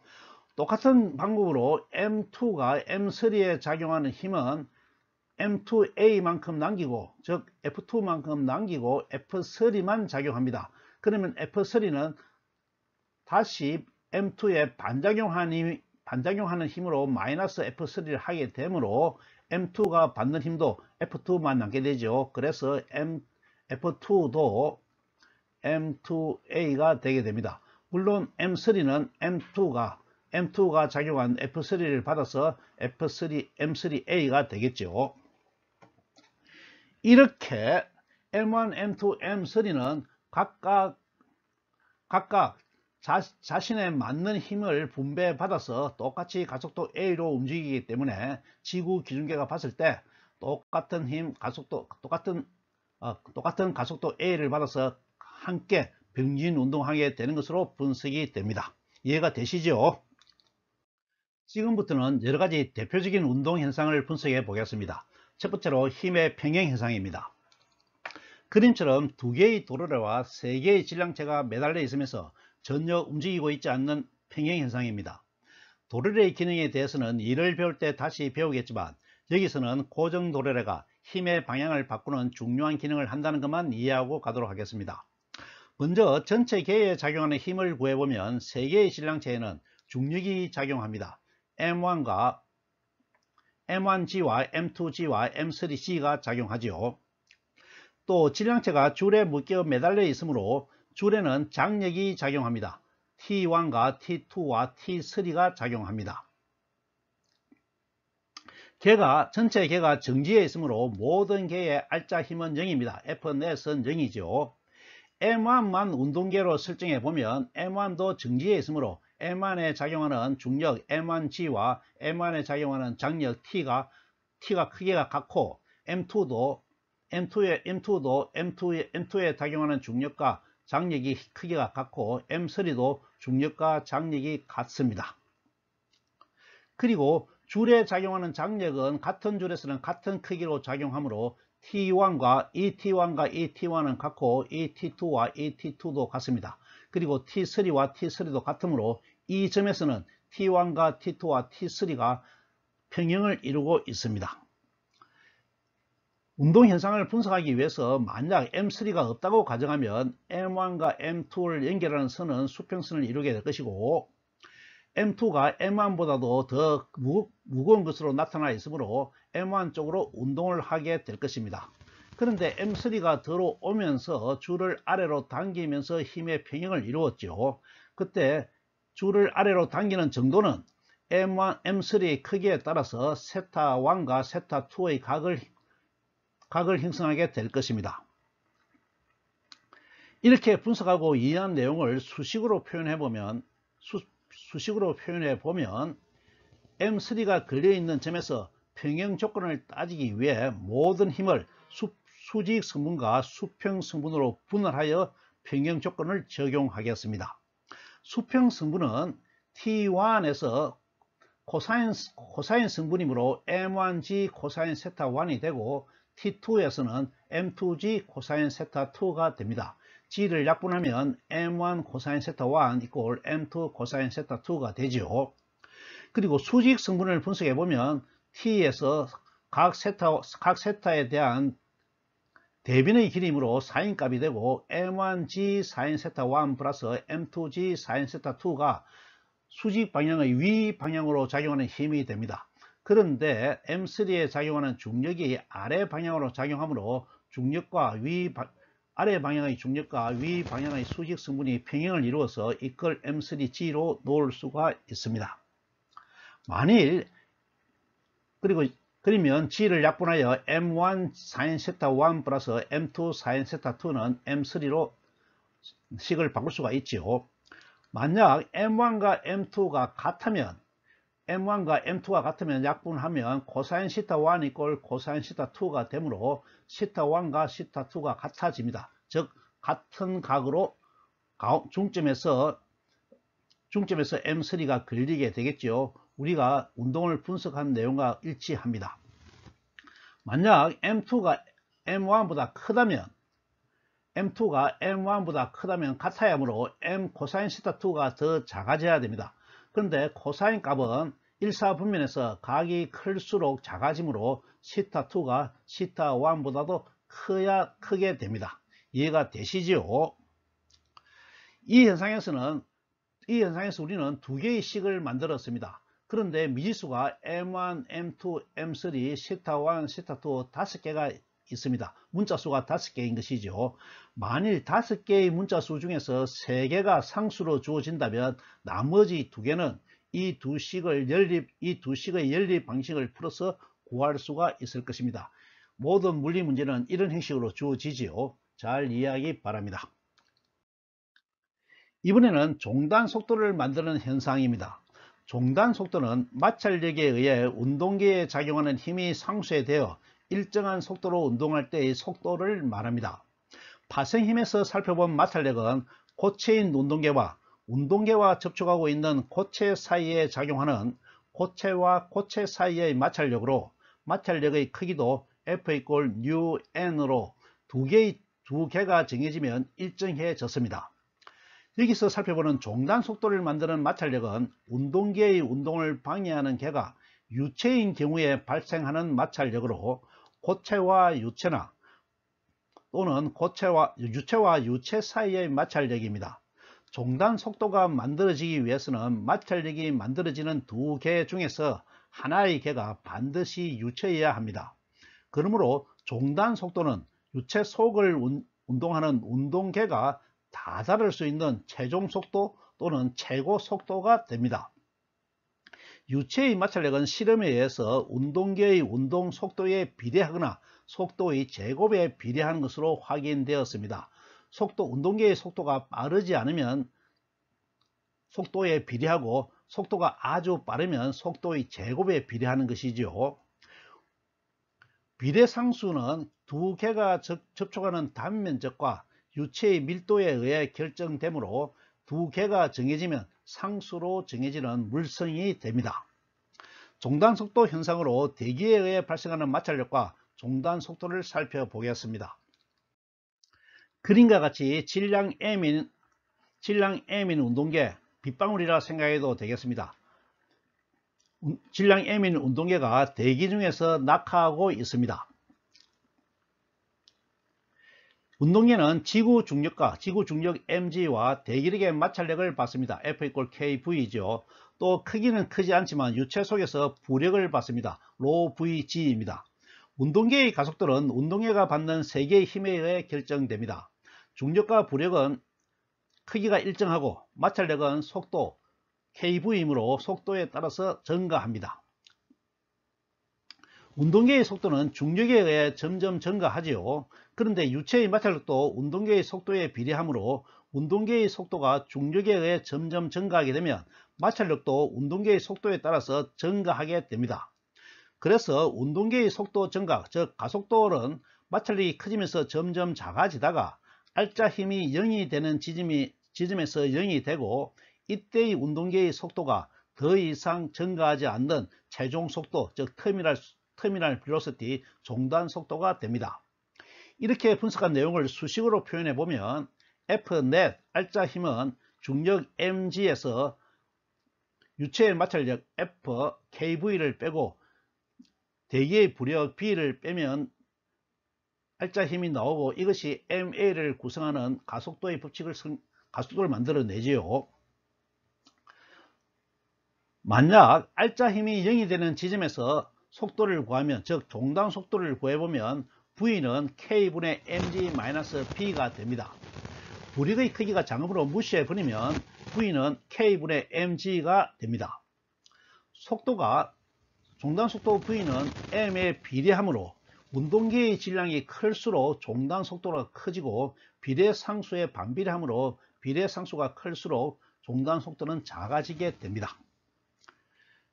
똑같은 방법으로 M2가 M3에 작용하는 힘은 M2A만큼 남기고, 즉 F2만큼 남기고 F3만 작용합니다. 그러면 F3는 다시 M2에 반작용하는 힘으로 마이너스 F3를 하게 되므로 M2가 받는 힘도 F2만 남게 되죠. 그래서 F2도 M2A가 되게 됩니다. 물론 M3는 M2가 작용한 F3를 받아서 M3A가 되겠죠. 이렇게 M1, M2, M3는 각각 자신에 맞는 힘을 분배받아서 똑같이 가속도 A로 움직이기 때문에 지구 기준계가 봤을 때 똑같은 힘, 똑같은 가속도 A를 받아서 함께 병진 운동하게 되는 것으로 분석이 됩니다. 이해가 되시죠? 지금부터는 여러가지 대표적인 운동 현상을 분석해 보겠습니다. 첫 번째로 힘의 평형 현상입니다. 그림처럼 두 개의 도르래와 세 개의 질량체가 매달려 있으면서 전혀 움직이고 있지 않는 평형 현상입니다. 도르래의 기능에 대해서는 이를 배울 때 다시 배우겠지만 여기서는 고정 도르래가 힘의 방향을 바꾸는 중요한 기능을 한다는 것만 이해하고 가도록 하겠습니다. 먼저 전체 계에 작용하는 힘을 구해보면 세 개의 질량체에는 중력이 작용합니다. M1G와 M2G와 M3G가 작용하지요. 또 질량체가 줄에 묶여 매달려 있으므로 줄에는 장력이 작용합니다. T1과 T2와 T3가 작용합니다. 전체 계가 정지해 있으므로 모든 계의 알짜 힘은 0입니다. F넷은 0이죠. M1만 운동계로 설정해 보면 M1도 정지해 있으므로 M1에 작용하는 중력 M1G와 M1에 작용하는 장력 T가 크기가 같고 M2에 작용하는 중력과 장력이 크기가 같고 M3도 중력과 장력이 같습니다. 그리고 줄에 작용하는 장력은 같은 줄에서는 같은 크기로 작용하므로 T1과 ET1은 같고 ET2와 ET2도 같습니다. 그리고 T3와 T3도 같으므로 이 점에서는 T1과 T2와 T3가 평형을 이루고 있습니다. 운동 현상을 분석하기 위해서 만약 M3가 없다고 가정하면 M1과 M2를 연결하는 선은 수평선을 이루게 될 것이고 M2가 M1보다도 더 무거운 것으로 나타나 있으므로 M1 쪽으로 운동을 하게 될 것입니다. 그런데 M3가 들어오면서 줄을 아래로 당기면서 힘의 평형을 이루었죠. 그때 줄을 아래로 당기는 정도는 M3의 크기에 따라서 세타1과 세타2의 각을 형성하게 될 것입니다. 이렇게 분석하고 이해한 내용을 수식으로 표현해 보면 M3가 걸려있는 점에서 평형 조건을 따지기 위해 모든 힘을 수직 성분과 수평 성분으로 분할하여 평형 조건을 적용하겠습니다. 수평 성분은 T1에서 코사인 성분이므로 M1G 코사인 세타1이 되고 T2에서는 M2G 코사인 세타2가 됩니다. G를 약분하면 M1 코사인 세타1 이꼴 M2 코사인 세타2가 되죠. 그리고 수직 성분을 분석해 보면 T에서 각 세타에 대한 대변의 길이므로 사인 값이 되고 M1G 사인 세타1 플러스 M2G 사인 세타2가 수직 방향의 위 방향으로 작용하는 힘이 됩니다. 그런데 M3에 작용하는 중력이 아래 방향으로 작용하므로 아래 방향의 중력과 위 방향의 수직 성분이 평형을 이루어서 이걸 M3G로 놓을 수가 있습니다. 그러면 G를 약분하여 M1 사인 세타1 플러스 M2 사인 세타2는 M3로 식을 바꿀 수가 있죠. 만약 M1과 M2가 같으면 약분하면 코사인 시타1 이꼴 코사인 시타2가 되므로 시타1과 시타2가 같아집니다. 즉 같은 각으로 중점에서 M3가 걸리게 되겠죠. 우리가 운동을 분석한 내용과 일치합니다. 만약 M2가 M1보다 크다면 M2가 M1보다 크다면 같아야 하므로 M 코사인 시타2가 더 작아져야 됩니다. 그런데 코사인 값은 일사분면에서 각이 클수록 작아지므로 시타2가 시타1보다도 크게 됩니다. 이해가 되시죠? 이 현상에서 우리는 두 개의 식을 만들었습니다. 그런데 미지수가 M1, M2, M3, 시타1, 시타2 5개가 있습니다. 문자수가 5개인 것이죠. 만일 5개의 문자수 중에서 3개가 상수로 주어진다면 나머지 2개는 이 두 식의 연립 방식을 풀어서 구할 수가 있을 것입니다. 모든 물리 문제는 이런 형식으로 주어지지요. 잘 이해하기 바랍니다. 이번에는 종단 속도를 만드는 현상입니다. 종단 속도는 마찰력에 의해 운동계에 작용하는 힘이 상쇄되어 일정한 속도로 운동할 때의 속도를 말합니다. 파생힘에서 살펴본 마찰력은 고체인 운동계와 접촉하고 있는 고체 사이에 작용하는 고체와 고체 사이의 마찰력으로 마찰력의 크기도 F=νn으로 두 개가 정해지면 일정해졌습니다. 여기서 살펴보는 종단 속도를 만드는 마찰력은 운동계의 운동을 방해하는 계가 유체인 경우에 발생하는 마찰력으로 고체와 유체나 또는 유체와 유체 사이의 마찰력입니다. 종단 속도가 만들어지기 위해서는 마찰력이 만들어지는 두 개 중에서 하나의 계가 반드시 유체여야 합니다. 그러므로 종단 속도는 유체 속을 운동하는 운동계가 다다를 수 있는 최종 속도 또는 최고 속도가 됩니다. 유체의 마찰력은 실험에 의해서 운동계의 운동 속도에 비례하거나 속도의 제곱에 비례하는 것으로 확인되었습니다. 운동계의 속도가 빠르지 않으면 속도에 비례하고 속도가 아주 빠르면 속도의 제곱에 비례하는 것이죠. 비례상수는 두 개가 접촉하는 단면적과 유체의 밀도에 의해 결정되므로 두 개가 정해지면 상수로 정해지는 물성이 됩니다. 종단속도 현상으로 대기에 의해 발생하는 마찰력과 종단속도를 살펴보겠습니다. 그림과 같이 질량 M인 운동계 빗방울이라 생각해도 되겠습니다. 질량 M인 운동계가 대기 중에서 낙하하고 있습니다. 운동계는 지구 중력과 지구 중력 mg와 대기력의 마찰력을 받습니다. F=kV죠. 또 크기는 크지 않지만 유체 속에서 부력을 받습니다. ρVg입니다. 운동계의 가속도는 운동계가 받는 세 개의 힘에 의해 결정됩니다. 중력과 부력은 크기가 일정하고 마찰력은 속도 kV이므로 속도에 따라서 증가합니다. 운동계의 속도는 중력에 의해 점점 증가하지요. 그런데 유체의 마찰력도 운동계의 속도에 비례하므로 운동계의 속도가 중력에 의해 점점 증가하게 되면 마찰력도 운동계의 속도에 따라서 증가하게 됩니다. 그래서 운동계의 속도 증가, 즉 가속도는 마찰력이 커지면서 점점 작아지다가 알짜 힘이 0이 되는 지점에서 0이 되고 이때의 운동계의 속도가 더 이상 증가하지 않는 최종 속도, 즉 터미널 벨로시티 종단 속도가 됩니다. 이렇게 분석한 내용을 수식으로 표현해 보면 Fnet 알짜 힘은 중력 mg에서 유체의 마찰력 F kV를 빼고 대기의 부력 B를 빼면 알짜 힘이 나오고 이것이 ma를 구성하는 가속도의 가속도를 만들어내지요. 만약 알짜 힘이 0이 되는 지점에서 속도를 구하면, 즉 종단 속도를 구해보면 V는 K분의 mg-b가 됩니다. 부력의 크기가 작으므로 무시해버리면 V는 K분의 mg가 됩니다. 종단 속도 V는 m에 비례하므로 운동계의 질량이 클수록 종단 속도가 커지고 비례상수에 반비례하므로 비례상수가 클수록 종단 속도는 작아지게 됩니다.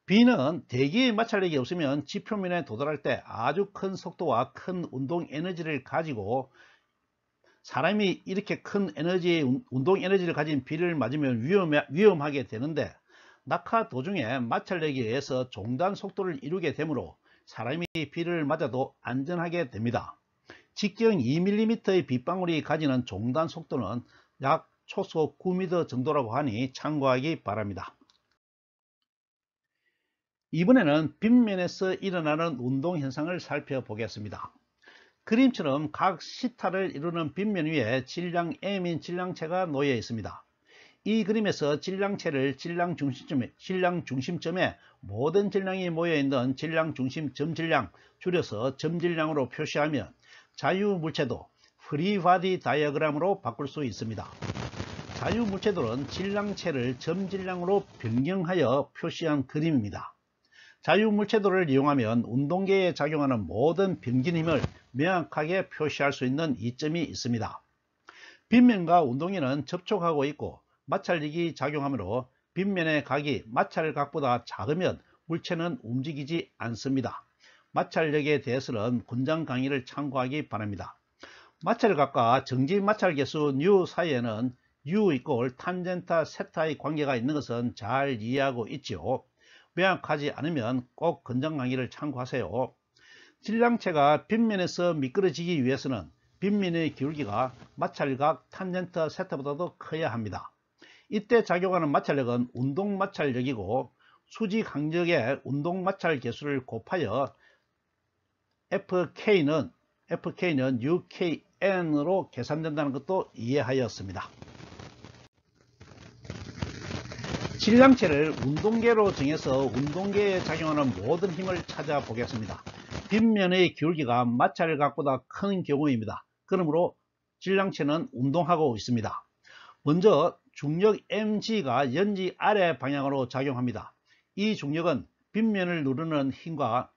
B는 대기의 마찰력이 없으면 지표면에 도달할 때 아주 큰 속도와 큰 운동 에너지를 가지고 사람이 이렇게 큰 운동 에너지를 가진 비를 맞으면 위험하게 되는데 낙하 도중에 마찰력에 의해서 종단 속도를 이루게 되므로 사람이 비를 맞아도 안전하게 됩니다. 직경 2mm의 빗방울이 가지는 종단 속도는 약 초속 9m 정도라고 하니 참고하기 바랍니다. 이번에는 빗면에서 일어나는 운동 현상을 살펴보겠습니다. 그림처럼 각 시타를 이루는 빗면 위에 질량 M인 질량체가 놓여 있습니다. 이 그림에서 질량체를 질량 중심점에 모든 질량이 모여있는 질량 중심 점질량, 줄여서 점질량으로 표시하면 자유물체도 프리바디 다이어그램으로 바꿀 수 있습니다. 자유물체도는 질량체를 점질량으로 변경하여 표시한 그림입니다. 자유물체도를 이용하면 운동계에 작용하는 모든 변긴 힘을 명확하게 표시할 수 있는 이점이 있습니다. 빗면과 운동계는 접촉하고 있고 마찰력이 작용하므로 빗면의 각이 마찰각보다 작으면 물체는 움직이지 않습니다. 마찰력에 대해서는 군장 강의를 참고하기 바랍니다. 마찰각과 정지 마찰계수 U 사이에는 U 이꼴 탄젠타 세타의 관계가 있는 것은 잘 이해하고 있지요. 명확하지 않으면 꼭 군장 강의를 참고하세요. 질량체가 빗면에서 미끄러지기 위해서는 빗면의 기울기가 마찰각 탄젠트 세타보다도 커야 합니다. 이때 작용하는 마찰력은 운동 마찰력이고 수직 항력의 운동 마찰 계수를 곱하여 FK는 UKN으로 계산된다는 것도 이해하였습니다. 질량체를 운동계로 정해서 운동계에 작용하는 모든 힘을 찾아보겠습니다. 빗면의 기울기가 마찰각보다 큰 경우입니다. 그러므로 질량체는 운동하고 있습니다. 먼저 중력 mg가 연지 아래 방향으로 작용합니다. 이 중력은 빗면을 누르는 힘과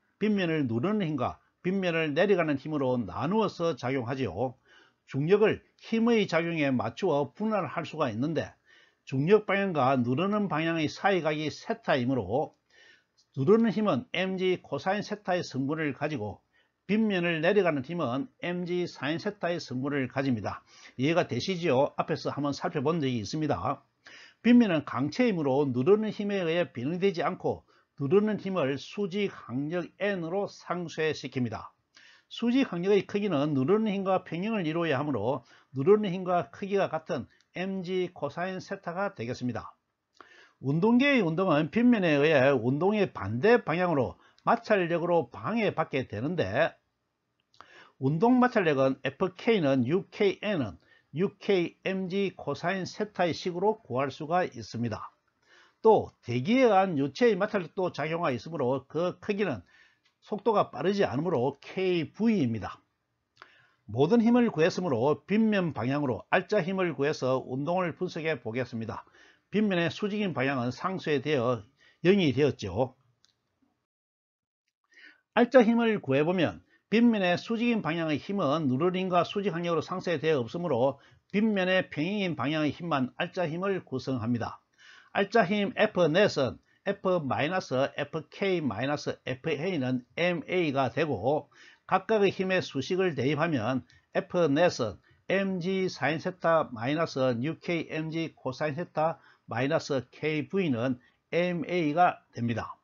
빗면을 내려가는 힘으로 나누어서 작용하지요. 중력을 힘의 작용에 맞추어 분할할 수가 있는데 중력 방향과 누르는 방향의 사이각이 세타이므로 누르는 힘은 mg 코사인 세타의 성분을 가지고 빗면을 내려가는 힘은 mg 사인 세타의 성분을 가집니다. 이해가 되시죠? 앞에서 한번 살펴본 적이 있습니다. 빗면은 강체이므로 누르는 힘에 의해 변형되지 않고 누르는 힘을 수직 항력 N으로 상쇄시킵니다. 수직 항력의 크기는 누르는 힘과 평형을 이루어야 하므로 누르는 힘과 크기가 같은 mg 코사인 세타가 되겠습니다. 운동계의 운동은 빗면에 의해 운동의 반대 방향으로 마찰력으로 방해받게 되는데 운동 마찰력은 FK는 UKN은 UKMG 코사인 세타의 식으로 구할 수가 있습니다. 또 대기에 의한 유체의 마찰력도 작용하여 있으므로 그 크기는 속도가 빠르지 않으므로 KV입니다. 모든 힘을 구했으므로 빗면 방향으로 알짜 힘을 구해서 운동을 분석해 보겠습니다. 빗면의 수직인 방향은 상쇄되어 0이 되었죠. 알짜 힘을 구해보면 빗면의 수직인 방향의 힘은 누르는 힘과 수직 항력으로 상쇄되어 없으므로 빗면의 평행인 방향의 힘만 알짜 힘을 구성합니다. 알짜 힘 F넷은 F-FK-FA는 MA가 되고 각각의 힘의 수식을 대입하면 F넷은 mg 사인 세타 마이너스 UKmg 코사인 세타 마이너스 KV는 MA가 됩니다.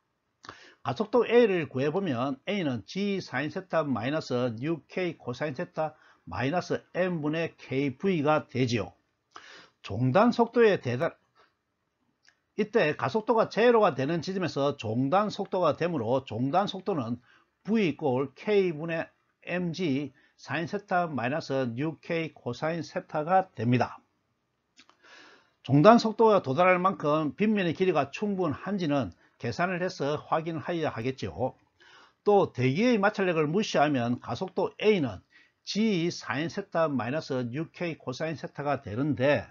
가속도 A를 구해보면 A는 G 사인 세타 마이너스 UK 코사인 세타 마이너스 M분의 KV가 되지요. 종단 속도의 이때 가속도가 제로가 되는 지점에서 종단 속도가 되므로 종단 속도는 V 꼴 K분의 mg 사인 세타 마이너스 UK 코사인 세타가 됩니다. 종단 속도가 도달할 만큼 빗면의 길이가 충분한지는 계산을 해서 확인하여야 하겠죠. 또 대기의 마찰력을 무시하면 가속도 A는 G 사인 세타 마이너스 UK 코사인 세타가 되는데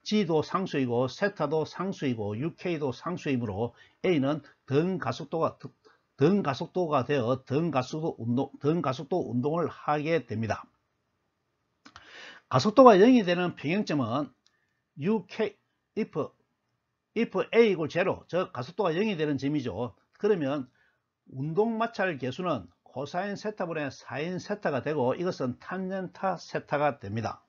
G도 상수이고 세타도 상수이고 UK도 상수이므로 A는 등가속도가 되어 등가속도 운동을 하게 됩니다. 가속도가 0이 되는 평형점은 if A 이꼴 0, 즉 가속도가 0이 되는 점이죠. 그러면 운동 마찰 계수는 코사인 세타분의 사인 세타가 되고 이것은 탄젠타 세타가 됩니다.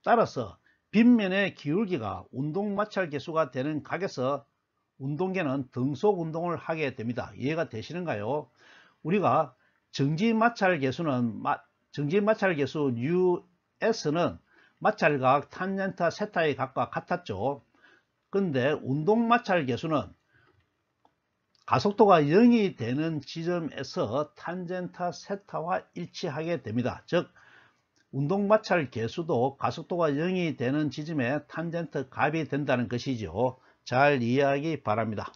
따라서 빗면의 기울기가 운동 마찰 계수가 되는 각에서 운동계는 등속 운동을 하게 됩니다. 이해가 되시는가요? 우리가 정지 마찰 계수는 정지 마찰 계수 US는 마찰각 탄젠타 세타의 각과 같았죠. 그런데 운동 마찰 계수는 가속도가 0이 되는 지점에서 탄젠타 세타와 일치하게 됩니다. 즉 운동 마찰 계수도 가속도가 0이 되는 지점에 탄젠트 값이 된다는 것이죠. 잘 이해하기 바랍니다.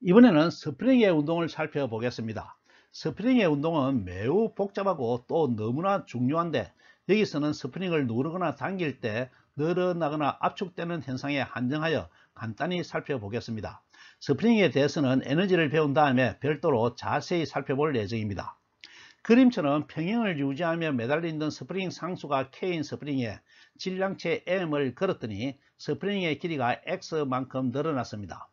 이번에는 스프링의 운동을 살펴보겠습니다. 스프링의 운동은 매우 복잡하고 또 너무나 중요한데 여기서는 스프링을 누르거나 당길 때 늘어나거나 압축되는 현상에 한정하여 간단히 살펴보겠습니다. 스프링에 대해서는 에너지를 배운 다음에 별도로 자세히 살펴볼 예정입니다. 그림처럼 평형을 유지하며 매달려 있는 스프링 상수가 K인 스프링에 질량체 M을 걸었더니 스프링의 길이가 X만큼 늘어났습니다.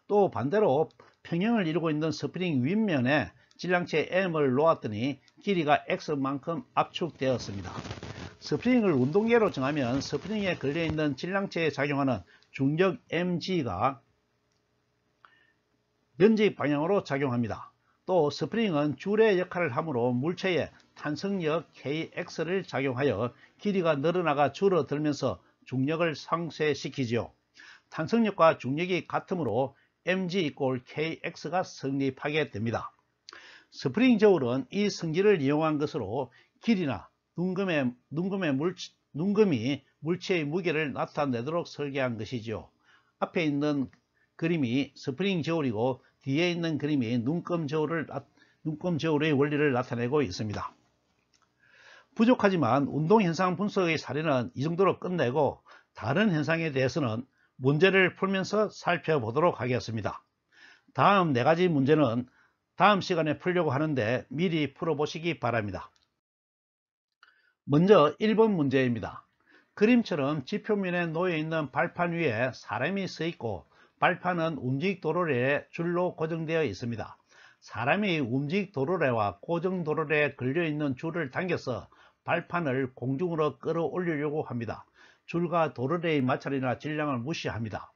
또 반대로 평형을 이루고 있는 스프링 윗면에 질량체 M을 놓았더니 길이가 X만큼 압축되었습니다. 스프링을 운동계로 정하면 스프링에 걸려있는 질량체에 작용하는 중력 mg가 면직 방향으로 작용합니다. 또 스프링은 줄의 역할을 하므로 물체에 탄성력 kx를 작용하여 길이가 늘어나가 줄어들면서 중력을 상쇄시키죠. 탄성력과 중력이 같으므로 mg = kx가 성립하게 됩니다. 스프링 저울은 이 성질을 이용한 것으로 길이나 눈금이 물체의 무게를 나타내도록 설계한 것이죠. 앞에 있는 그림이 스프링 저울이고 뒤에 있는 그림이 눈금 저울의 원리를 나타내고 있습니다. 부족하지만 운동현상 분석의 사례는 이 정도로 끝내고 다른 현상에 대해서는 문제를 풀면서 살펴보도록 하겠습니다. 다음 4가지 문제는 다음 시간에 풀려고 하는데 미리 풀어보시기 바랍니다. 먼저 1번 문제입니다. 그림처럼 지표면에 놓여있는 발판 위에 사람이 서 있고 발판은 움직 도로래에 줄로 고정되어 있습니다. 사람이 움직 도로래와 고정 도로래에 걸려있는 줄을 당겨서 발판을 공중으로 끌어올리려고 합니다. 줄과 도로래의 마찰이나 질량을 무시합니다.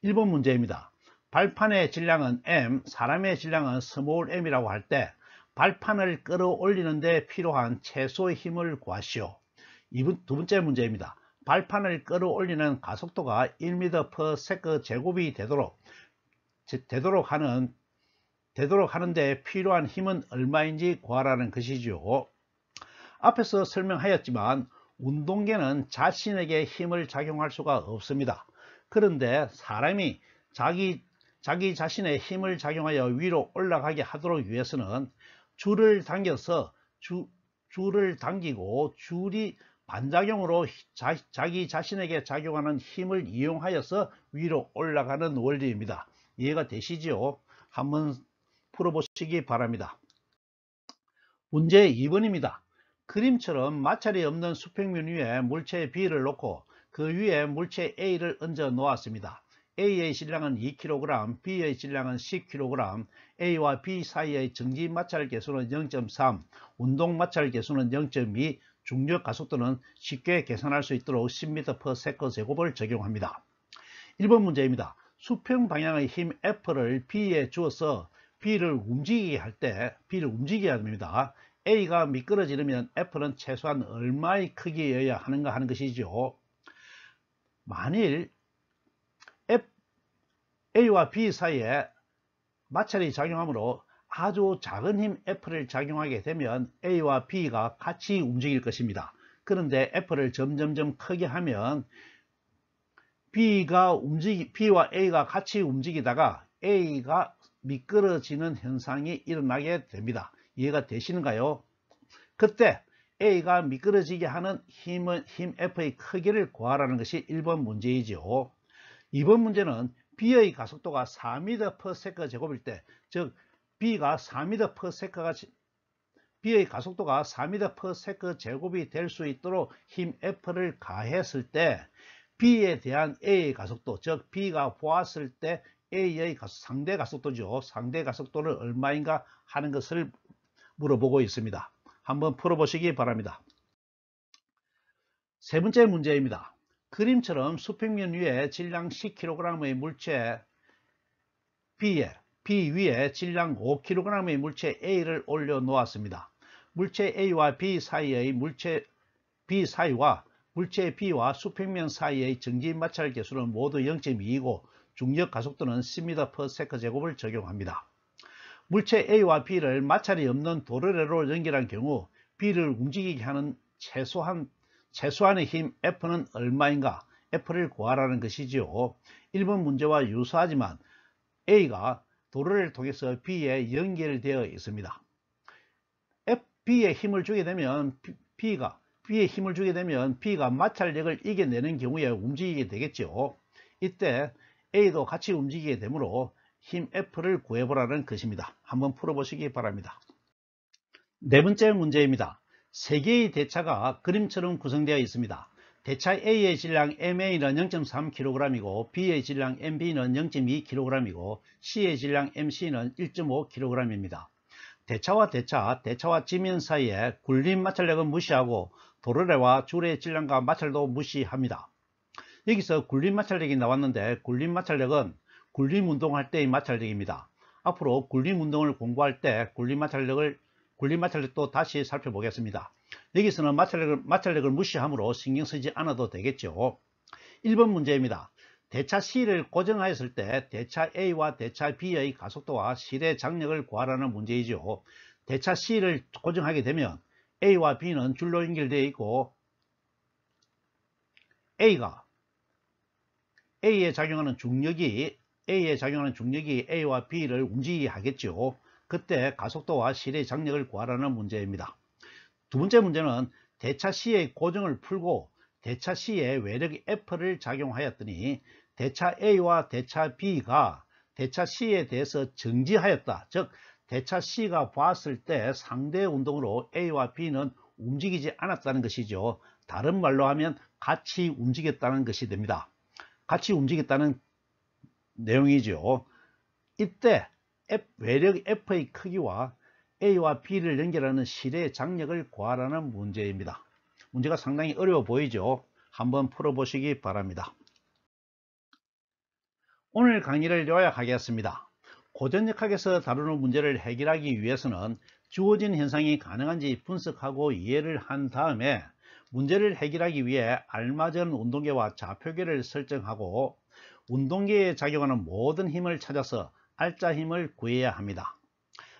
1번 문제입니다. 발판의 질량은 M, 사람의 질량은 스몰 m이라고 할 때 발판을 끌어올리는 데 필요한 최소의 힘을 구하시오. 두 번째 문제입니다. 발판을 끌어올리는 가속도가 1m/s 제곱이 되도록 하는데 필요한 힘은 얼마인지 구하라는 것이죠. 앞에서 설명하였지만 운동계는 자신에게 힘을 작용할 수가 없습니다. 그런데 사람이 자기 자신의 힘을 작용하여 위로 올라가게 하도록 위해서는 줄을 당기고 줄이 반작용으로 자기 자신에게 작용하는 힘을 이용하여서 위로 올라가는 원리입니다. 이해가 되시죠? 한번 풀어보시기 바랍니다. 문제 2번입니다. 그림처럼 마찰이 없는 수평면 위에 물체 B를 놓고 그 위에 물체 A를 얹어 놓았습니다. A의 질량은 2kg, B의 질량은 10kg, A와 B 사이의 정지 마찰 계수는 0.3, 운동 마찰 계수는 0.2, 중력 가속도는 쉽게 계산할 수 있도록 10m/s 제곱을 적용합니다. 1번 문제입니다. 수평 방향의 힘 F를 B에 주어서 B를 움직이게 합니다. A가 미끄러지려면 F는 최소한 얼마의 크기여야 하는가 하는 것이죠. 만일 A와 B 사이에 마찰이 작용하므로 아주 작은 힘 F를 작용하게 되면 A와 B가 같이 움직일 것입니다. 그런데 F를 점점점 크게 하면 B와 A가 같이 움직이다가 A가 미끄러지는 현상이 일어나게 됩니다. 이해가 되시는가요? 그때 A가 미끄러지게 하는 힘 F의 크기를 구하라는 것이 1번 문제이죠. 2번 문제는 B의 가속도가 4m/s 제곱일 때, 즉 B의 가속도가 4m/s 제곱이 될 수 있도록 힘 F를 가했을 때 B에 대한 A의 가속도, 즉 B가 보았을 때 A의 상대 가속도죠. 상대 가속도를 얼마인가 하는 것을 물어보고 있습니다. 한번 풀어보시기 바랍니다. 세 번째 문제입니다. 그림처럼 수평면 위에 질량 10kg의 물체 B 위에 질량 5kg의 물체 A를 올려 놓았습니다. 물체 A와 B 사이의 물체 B 사이와 물체 B와 수평면 사이의 정지 마찰 계수는 모두 0.2이고 중력 가속도는 10m/s 제곱을 적용합니다. 물체 A와 B를 마찰이 없는 도르래로 연결한 경우 B를 움직이게 하는 최소한의 힘 F는 얼마인가? F를 구하라는 것이지요. 1번 문제와 유사하지만 A가 도르래를 통해서 B에 연결되어 있습니다. B에 힘을 주게 되면 B가 마찰력을 이겨내는 경우에 움직이게 되겠죠. 이때 A도 같이 움직이게 되므로 힘 F를 구해보라는 것입니다. 한번 풀어보시기 바랍니다. 네 번째 문제입니다. 세 개의 대차가 그림처럼 구성되어 있습니다. 대차 A의 질량 MA는 0.3kg이고 B의 질량 MB는 0.2kg이고 C의 질량 MC는 1.5kg입니다. 대차와 지면 사이에 굴림 마찰력은 무시하고 도르래와 줄의 질량과 마찰도 무시합니다. 여기서 굴림 마찰력이 나왔는데 굴림 마찰력은 굴림 운동할 때의 마찰력입니다. 앞으로 굴림 운동을 공부할 때 굴림 마찰력도 다시 살펴보겠습니다. 여기서는 마찰력을 무시하므로 신경 쓰지 않아도 되겠죠. 1번 문제입니다. 대차 C를 고정하였을 때 대차 A와 대차 B의 가속도와 실의 장력을 구하라는 문제이죠. 대차 C를 고정하게 되면 A와 B는 줄로 연결되어 있고 A에 작용하는 중력이 A와 B를 움직이게 하겠죠. 그때 가속도와 실의 장력을 구하라는 문제입니다. 두 번째 문제는 대차 C의 고정을 풀고 대차 C에 외력이 F를 작용하였더니 대차 A와 대차 B가 대차 C에 대해서 정지하였다. 즉 대차 C가 봤을 때 상대 운동으로 A와 B는 움직이지 않았다는 것이죠. 다른 말로 하면 같이 움직였다는 것이 됩니다. 같이 움직였다는 내용이죠. 이때 외력 F의 크기와 A와 B를 연결하는 실의 장력을 구하라는 문제입니다. 문제가 상당히 어려워 보이죠? 한번 풀어보시기 바랍니다. 오늘 강의를 요약하겠습니다. 고전역학에서 다루는 문제를 해결하기 위해서는 주어진 현상이 가능한지 분석하고 이해를 한 다음에 문제를 해결하기 위해 알맞은 운동계와 좌표계를 설정하고 운동계에 작용하는 모든 힘을 찾아서 알짜 힘을 구해야 합니다.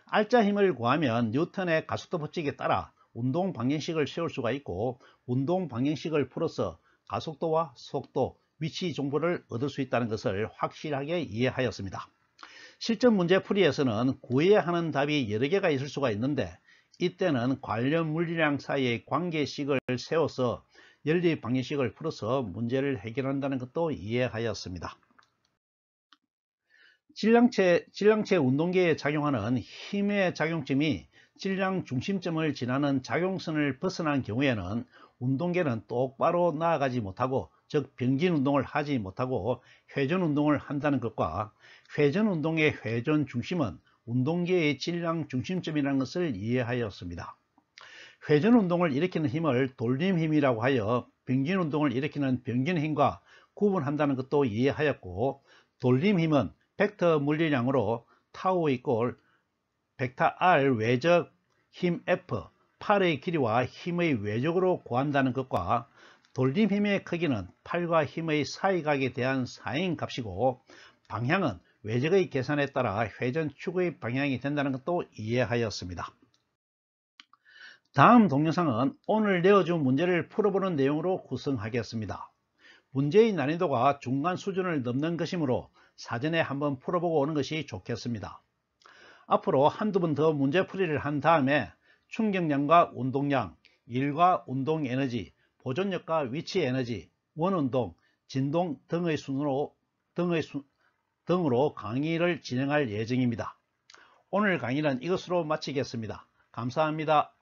알짜 힘을 구하면 뉴턴의 가속도 법칙에 따라 운동 방정식을 세울 수가 있고 운동 방정식을 풀어서 가속도와 속도, 위치 정보를 얻을 수 있다는 것을 확실하게 이해하였습니다. 실전 문제 풀이에서는 구해야 하는 답이 여러 개가 있을 수가 있는데 이때는 관련 물리량 사이의 관계식을 세워서 연리 방정식을 풀어서 문제를 해결한다는 것도 이해하였습니다. 질량체 운동계에 작용하는 힘의 작용점이 질량 중심점을 지나는 작용선을 벗어난 경우에는 운동계는 똑바로 나아가지 못하고 즉 병진 운동을 하지 못하고 회전 운동을 한다는 것과 회전 운동의 회전 중심은 운동계의 질량 중심점이라는 것을 이해하였습니다. 회전 운동을 일으키는 힘을 돌림 힘이라고 하여 병진 운동을 일으키는 병진 힘과 구분한다는 것도 이해하였고 돌림 힘은 벡터 물리량으로 타우 이꼴 벡터 R 외적 힘 F, 팔의 길이와 힘의 외적으로 구한다는 것과 돌림 힘의 크기는 팔과 힘의 사이각에 대한 사인 값이고 방향은 외적의 계산에 따라 회전축의 방향이 된다는 것도 이해하였습니다. 다음 동영상은 오늘 내어준 문제를 풀어보는 내용으로 구성하겠습니다. 문제의 난이도가 중간 수준을 넘는 것이므로 사전에 한번 풀어보고 오는 것이 좋겠습니다. 앞으로 한두 번 더 문제풀이를 한 다음에 충격량과 운동량, 일과 운동 에너지, 보존력과 위치 에너지, 원운동, 진동 등으로 강의를 진행할 예정입니다. 오늘 강의는 이것으로 마치겠습니다. 감사합니다.